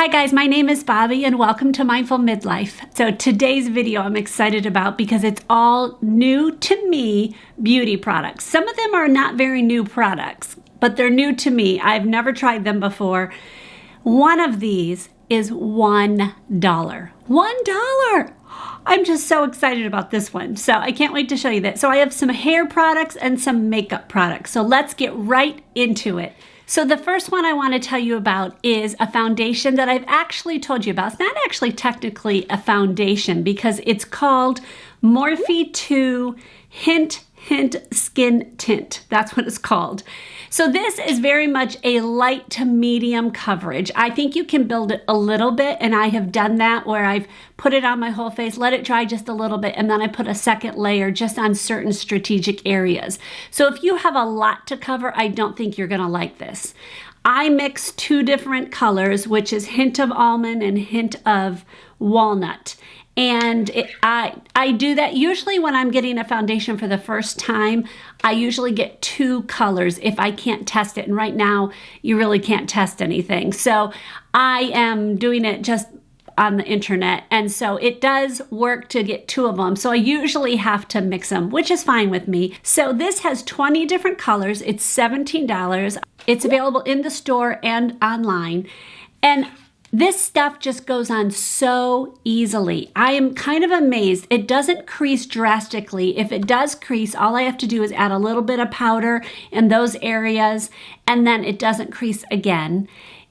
Hi guys, my name is Bobby and welcome to Mindful Midlife. So today's video I'm excited about because it's all new to me beauty products. Some of them are not very new products, but they're new to me. I've never tried them before. One of these is $1. $1! I'm just so excited about this one. So I can't wait to show you that. So I have some hair products and some makeup products. So let's get right into it. So the first one I want to tell you about is a foundation that I've actually told you about. It's not actually technically a foundation because it's called Morphe 2 Hint Skin Tint. That's what it's called. So this is very much a light to medium coverage. I think you can build it a little bit, and I have done that where I've put it on my whole face, let it dry just a little bit, and then I put a second layer just on certain strategic areas. So if you have a lot to cover, I don't think you're gonna like this. I mix two different colors, which is Hint of Almond and Hint of Walnut. And I do that usually when I'm getting a foundation for the first time. I usually get two colors if I can't test it. And right now, you really can't test anything. So I am doing it just on the internet. And so it does work to get two of them. So I usually have to mix them, which is fine with me. So this has 20 different colors. It's $17. It's available in the store and online. And this stuff just goes on so easily. I am kind of amazed. It doesn't crease drastically. If it does crease, all I have to do is add a little bit of powder in those areas, and then it doesn't crease again.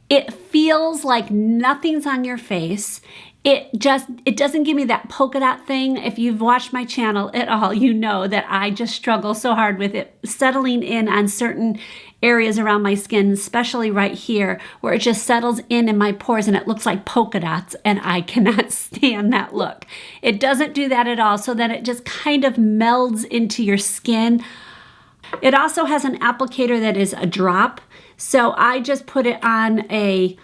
It feels like nothing's on your face. It doesn't give me that polka dot thing. If you've watched my channel at all, you know that I just struggle so hard with it settling in on certain areas around my skin, especially right here, where it just settles in my pores and it looks like polka dots, and I cannot stand that look. It doesn't do that at all, so that it just kind of melds into your skin. It also has an applicator that is a drop, so I just put it on a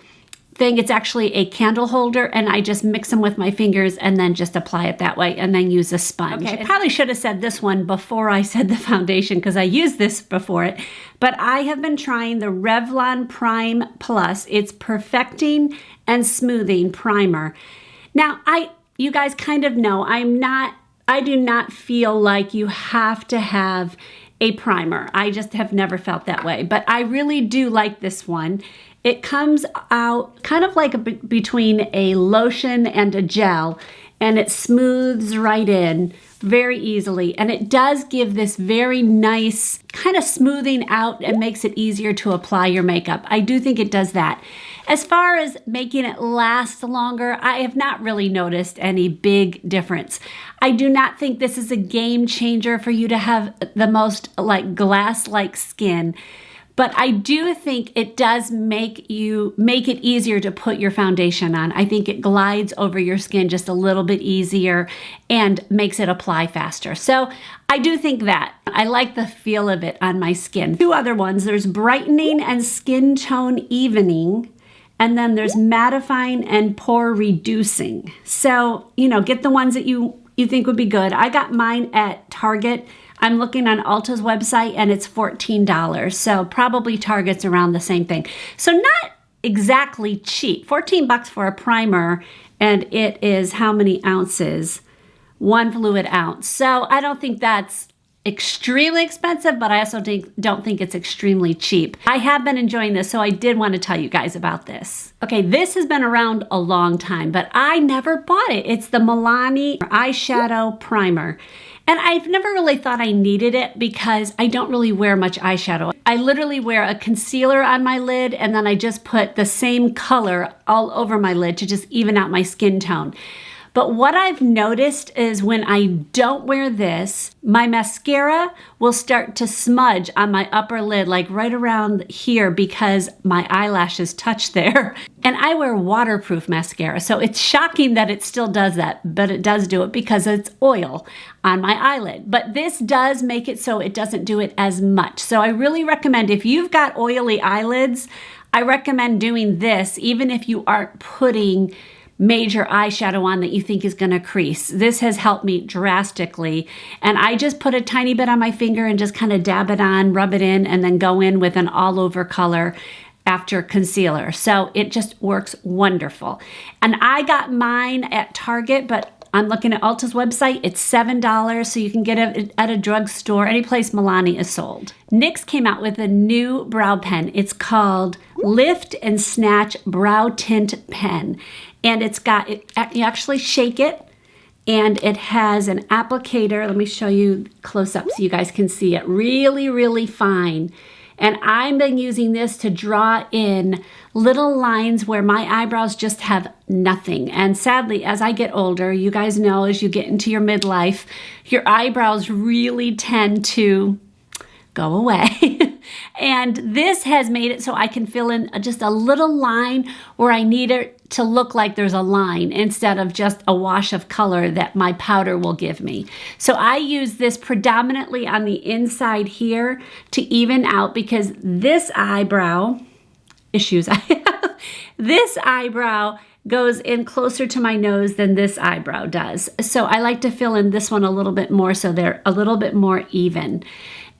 thing. It's actually a candle holder, and I just mix them with my fingers and then just apply it that way and then use a sponge. Okay, I probably should have said this one before I said the foundation because I used this before it, but I have been trying the Revlon Prime Plus. It's Perfecting and Smoothing Primer. Now, you guys kind of know I do not feel like you have to have a primer. I just have never felt that way, but I really do like this one. It comes out kind of like between a lotion and a gel, and it smooths right in very easily. And it does give this very nice kind of smoothing out and makes it easier to apply your makeup. I do think it does that. As far as making it last longer, I have not really noticed any big difference. I do not think this is a game changer for you to have the most like glass-like skin. But I do think it does make it easier to put your foundation on. I think it glides over your skin just a little bit easier and makes it apply faster. So I do think that. I like the feel of it on my skin. Two other ones, there's Brightening and Skin Tone Evening, and then there's Mattifying and Pore Reducing. So, get the ones that you think would be good. I got mine at Target. I'm looking on Ulta's website and it's $14. So probably Target's around the same thing. So not exactly cheap. 14 bucks for a primer, and it is how many ounces? 1 fluid ounce. So I don't think that's extremely expensive, but I also don't think it's extremely cheap. I have been enjoying this, so I did want to tell you guys about this. Okay, this has been around a long time, but I never bought it. It's the Milani Eyeshadow Primer. And I've never really thought I needed it because I don't really wear much eyeshadow. I literally wear a concealer on my lid, and then I just put the same color all over my lid to just even out my skin tone. But what I've noticed is when I don't wear this, my mascara will start to smudge on my upper lid, like right around here, because my eyelashes touch there. And I wear waterproof mascara, so it's shocking that it still does that, but it does do it because it's oil on my eyelid. But this does make it so it doesn't do it as much. So I really recommend, if you've got oily eyelids, I recommend doing this, even if you aren't putting major eyeshadow on that you think is going to crease. This has helped me drastically. And I just put a tiny bit on my finger and just kind of dab it on, rub it in, and then go in with an all over color after concealer. So it just works wonderful. And I got mine at Target, but I'm looking at Ulta's website. It's $7, so you can get it at a drugstore, any place Milani is sold. NYX came out with a new brow pen. It's called Lift and Snatch Brow Tint Pen. And it's got, you actually shake it, and it has an applicator. Let me show you close up so you guys can see it. Really, really fine. And I've been using this to draw in little lines where my eyebrows just have nothing. And sadly, as I get older, you guys know, as you get into your midlife, your eyebrows really tend to go away. And this has made it so I can fill in just a little line where I need it to look like there's a line instead of just a wash of color that my powder will give me. So I use this predominantly on the inside here to even out, because this eyebrow, issues I have, this eyebrow goes in closer to my nose than this eyebrow does. So I like to fill in this one a little bit more so they're a little bit more even.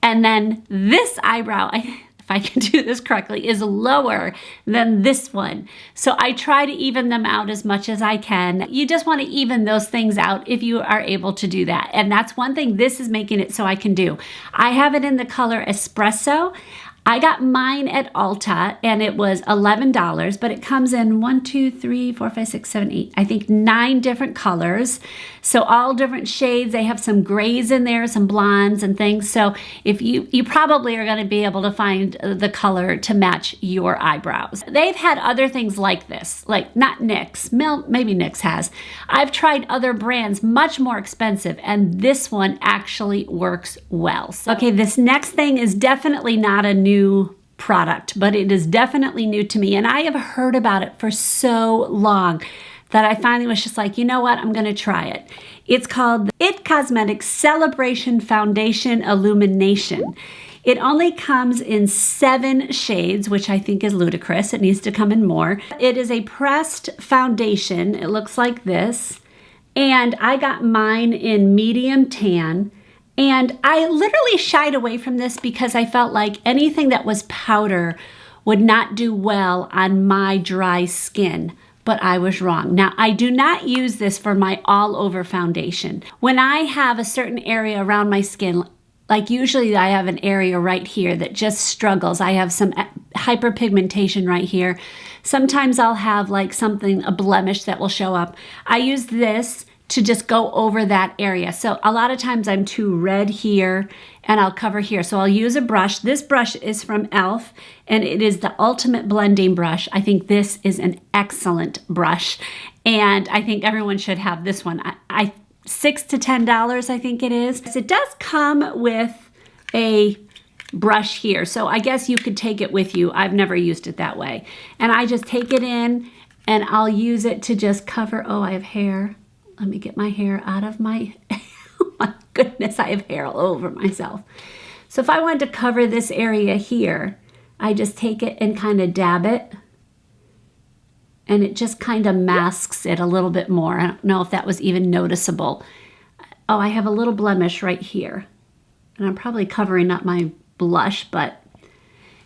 And then this eyebrow, if I can do this correctly, is lower than this one. So I try to even them out as much as I can. You just want to even those things out if you are able to do that. And that's one thing this is making it so I can do. I have it in the color Espresso. I got mine at Ulta and it was $11, but it comes in 1, 2, 3, 4, 5, 6, 7, 8, I think 9 different colors. So all different shades. They have some grays in there, some blondes and things. So if you probably are going to be able to find the color to match your eyebrows. They've had other things like this, like not NYX, maybe NYX has. I've tried other brands much more expensive, and this one actually works well. So, okay, this next thing is definitely not a new product, but it is definitely new to me. And I have heard about it for so long that I finally was just like, you know what, I'm going to try it. It's called the IT Cosmetics Celebration Foundation Illumination. It only comes in 7 shades, which I think is ludicrous. It needs to come in more. It is a pressed foundation. It looks like this. And I got mine in medium tan. And I literally shied away from this because I felt like anything that was powder would not do well on my dry skin. But I was wrong. Now, I do not use this for my all-over foundation. When I have a certain area around my skin, like usually I have an area right here that just struggles. I have some hyperpigmentation right here. Sometimes I'll have like something, a blemish that will show up. I use this to just go over that area. So a lot of times I'm too red here and I'll cover here. So I'll use a brush. This brush is from e.l.f. and it is the Ultimate Blending Brush. I think this is an excellent brush and I think everyone should have this one. I $6 to $10 I think it is. It does come with a brush here. So I guess you could take it with you. I've never used it that way. And I just take it in and I'll use it to just cover, oh, I have hair. Let me get my hair out of my, oh my goodness, I have hair all over myself. So if I wanted to cover this area here, I just take it and kind of dab it. And it just kind of masks it a little bit more. I don't know if that was even noticeable. Oh, I have a little blemish right here. And I'm probably covering up my blush, but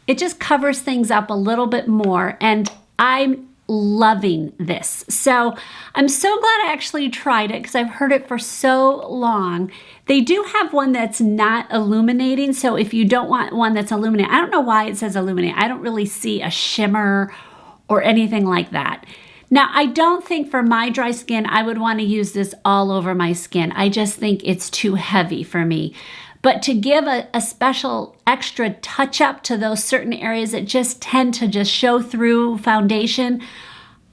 it just covers things up a little bit more. And I'm loving this. So I'm so glad I actually tried it because I've heard it for so long. They do have one that's not illuminating. So if you don't want one that's illuminating, I don't know why it says illuminate. I don't really see a shimmer or anything like that. Now, I don't think for my dry skin, I would want to use this all over my skin. I just think it's too heavy for me. But to give a special extra touch up to those certain areas that just tend to just show through foundation,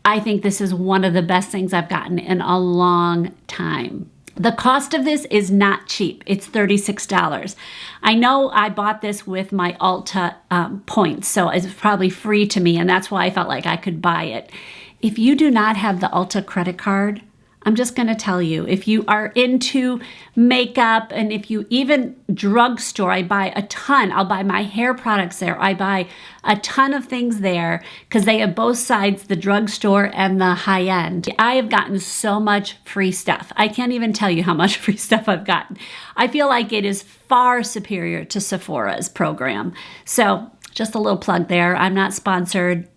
I think this is one of the best things I've gotten in a long time. The cost of this is not cheap. It's $36. I know I bought this with my Ulta points, so it's probably free to me, and that's why I felt like I could buy it. If you do not have the Ulta credit card, I'm just going to tell you, if you are into makeup and if you even drugstore, I buy a ton. I'll buy my hair products there. I buy a ton of things there because they have both sides, the drugstore and the high end. I have gotten so much free stuff. I can't even tell you how much free stuff I've gotten. I feel like it is far superior to Sephora's program. So Just a little plug there. I'm not sponsored.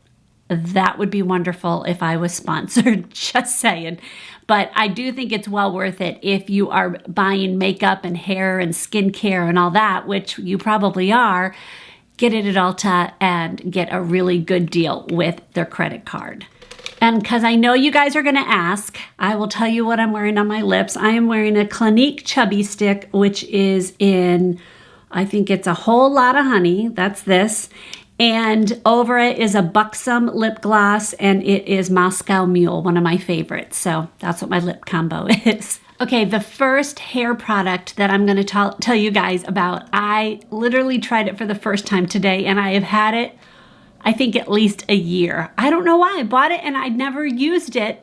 That would be wonderful if I was sponsored, just saying. But I do think it's well worth it if you are buying makeup and hair and skincare and all that, which you probably are. Get it at Ulta and get a really good deal with their credit card. And because I know you guys are going to ask, I will tell you what I'm wearing on my lips. I am wearing a Clinique Chubby Stick, which is in, I think it's a Whole Lot of Honey. That's this. And over it is a Buxom lip gloss, and it is Moscow Mule, one of my favorites. So that's what my lip combo is. Okay, the first hair product that I'm going to tell you guys about, I literally tried it for the first time today, and I have had it, I think, at least a year. I don't know why. I bought it, and I'd never used it.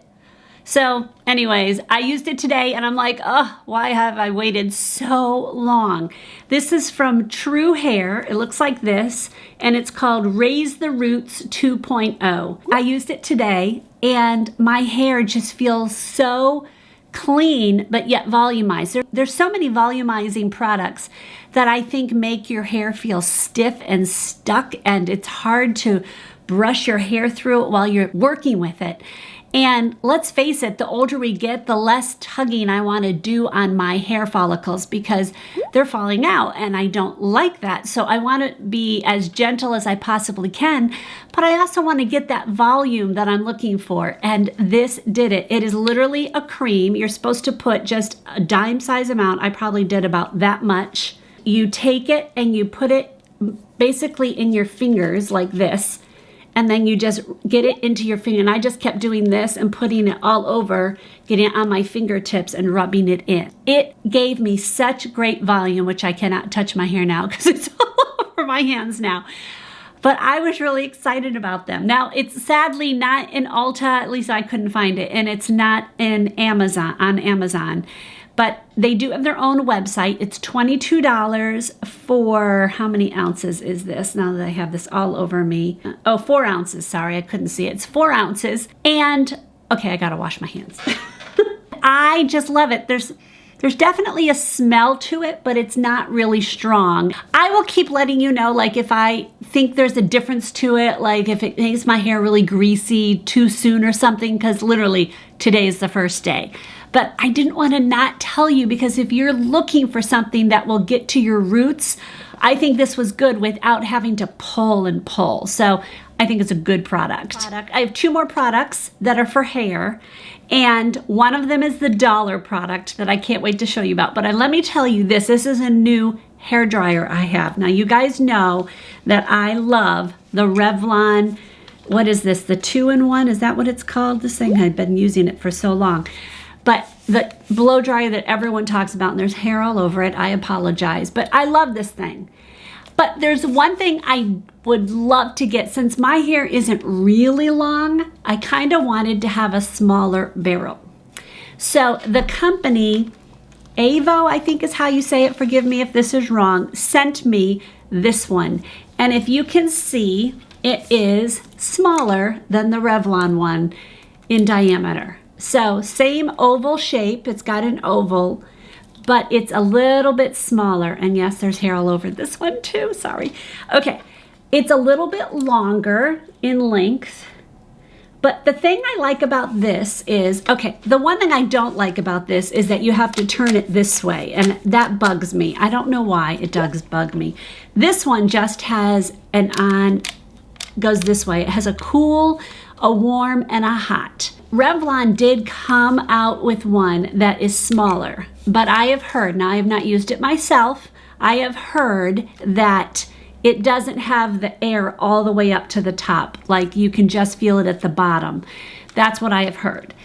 So anyways, I used it today and I'm like, oh, why have I waited so long? This is from True Hair. It looks like this, and it's called Raise the Roots 2.0. I used it today and my hair just feels so clean, but yet volumized. There's so many volumizing products that I think make your hair feel stiff and stuck, and it's hard to brush your hair through it while you're working with it. And let's face it, the older we get, the less tugging I want to do on my hair follicles because they're falling out and I don't like that. So I want to be as gentle as I possibly can, but I also want to get that volume that I'm looking for. And this did it. It is literally a cream. You're supposed to put just a dime size amount. I probably did about that much. You take it and you put it basically in your fingers like this. And then you just get it into your finger. And I just kept doing this and putting it all over, getting it on my fingertips and rubbing it in. It gave me such great volume, which I cannot touch my hair now because it's all over my hands now. But I was really excited about them. Now, it's sadly not in Ulta, at least I couldn't find it, and it's not in on Amazon. But they do have their own website. It's $22 for, how many ounces is this? Now that I have this all over me. Oh, 4 ounces. Sorry, I couldn't see it. It's 4 ounces. And, okay, I gotta wash my hands. I just love it. There's definitely a smell to it, but it's not really strong. I will keep letting you know, like if I think there's a difference to it, like if it makes my hair really greasy too soon or something, because literally today is the first day. But I didn't want to not tell you because if you're looking for something that will get to your roots, I think this was good without having to pull and pull. So I think it's a good product. I have 2 more products that are for hair, and one of them is the dollar product that I can't wait to show you about. But let me tell you this is a new hair dryer I have. Now you guys know that I love the Revlon, what is this, the 2-in-1? Is that what it's called? This thing, I've been using it for so long. But the blow dryer that everyone talks about, and there's hair all over it, I apologize. But I love this thing. But there's one thing I would love to get. Since my hair isn't really long, I kind of wanted to have a smaller barrel. So the company, Avo, I think is how you say it, forgive me if this is wrong, sent me this one. And if you can see, it is smaller than the Revlon one in diameter. So same oval shape, it's got an oval, but it's a little bit smaller. And yes, there's hair all over this one too, sorry. Okay, it's a little bit longer in length. But the thing I like about this is, okay, the one thing I don't like about this is that you have to turn it this way, and that bugs me. I don't know why it does bug me. This one just has an on, goes this way. It has a cool, a warm, and a hot. Revlon did come out with one that is smaller, but I have heard, now I have not used it myself, I have heard that it doesn't have the air all the way up to the top, like you can just feel it at the bottom. That's what I have heard.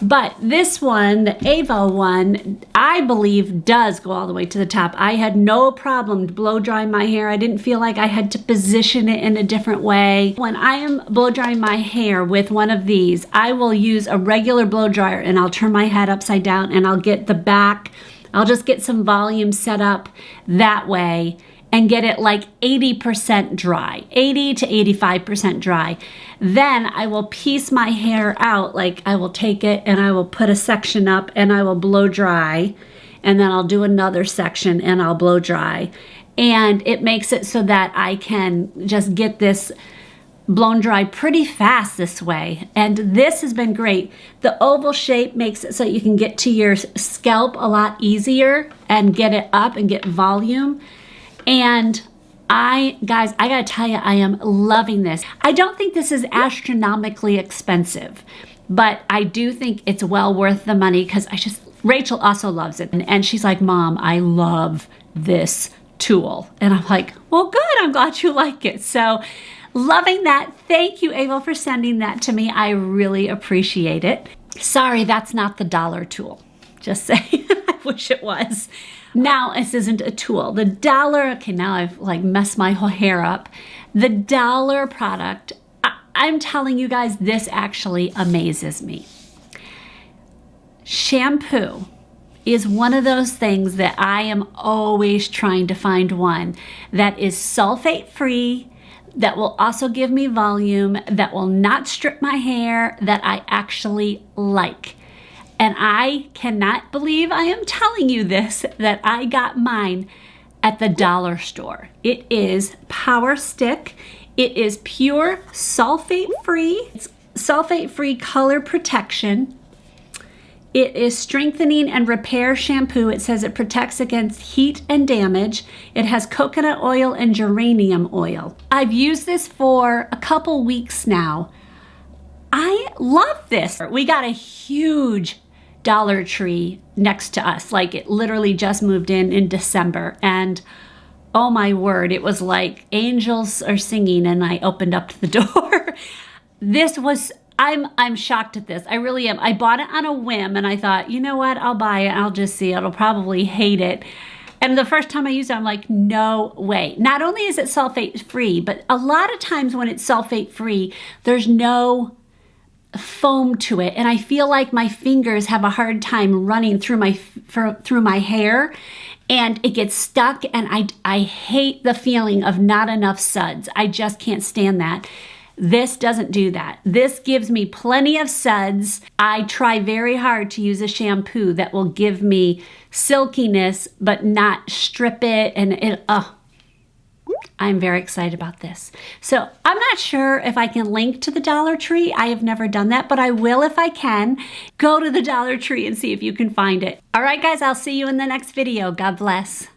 But this one, the Avo one, I believe does go all the way to the top. I had no problem blow drying my hair. I didn't feel like I had to position it in a different way. When I am blow drying my hair with one of these, I will use a regular blow dryer and I'll turn my head upside down and I'll get the back. I'll just get some volume set up that way and get it like 80% dry, 80 to 85% dry. Then I will piece my hair out, like I will take it and I will put a section up and I will blow dry, and then I'll do another section and I'll blow dry. and it makes it so that I can just get this blown dry pretty fast this way. And this has been great. The oval shape makes it so you can get to your scalp a lot easier and get it up and get volume. And guys, I gotta tell you, I am loving this. I don't think this is astronomically expensive, but I do think it's well worth the money because Rachel also loves it. And she's like, Mom, I love this tool. And I'm like, well, good, I'm glad you like it. So loving that. Thank you, Ava, for sending that to me. I really appreciate it. Sorry, that's not the dollar tool. Just saying, I wish it was. Now, this isn't a tool. The dollar, okay, now I've like messed my whole hair up. The dollar product, I'm telling you guys, this actually amazes me. Shampoo is one of those things that I am always trying to find one that is sulfate-free, that will also give me volume, that will not strip my hair, that I actually like. And I cannot believe I am telling you this, that I got mine at the dollar store. It is Power Stick. It is pure sulfate-free. It's sulfate-free color protection. It is strengthening and repair shampoo. It says it protects against heat and damage. It has coconut oil and geranium oil. I've used this for a couple weeks now. I love this. We got a huge Dollar Tree next to us. Like, it literally just moved in December. And oh my word, it was like angels are singing and I opened up the door. I'm shocked at this. I really am. I bought it on a whim and I thought, you know what? I'll buy it. I'll just see. I'll probably hate it. And the first time I used it, I'm like, no way. Not only is it sulfate free, but a lot of times when it's sulfate free, there's no foam to it. And I feel like my fingers have a hard time running through my hair, and it gets stuck. And I hate the feeling of not enough suds. I just can't stand that. This doesn't do that. This gives me plenty of suds. I try very hard to use a shampoo that will give me silkiness, but not strip it. And I'm very excited about this. So I'm not sure if I can link to the Dollar Tree. I have never done that, but I will if I can. Go to the Dollar Tree and see if you can find it. All right, guys, I'll see you in the next video. God bless.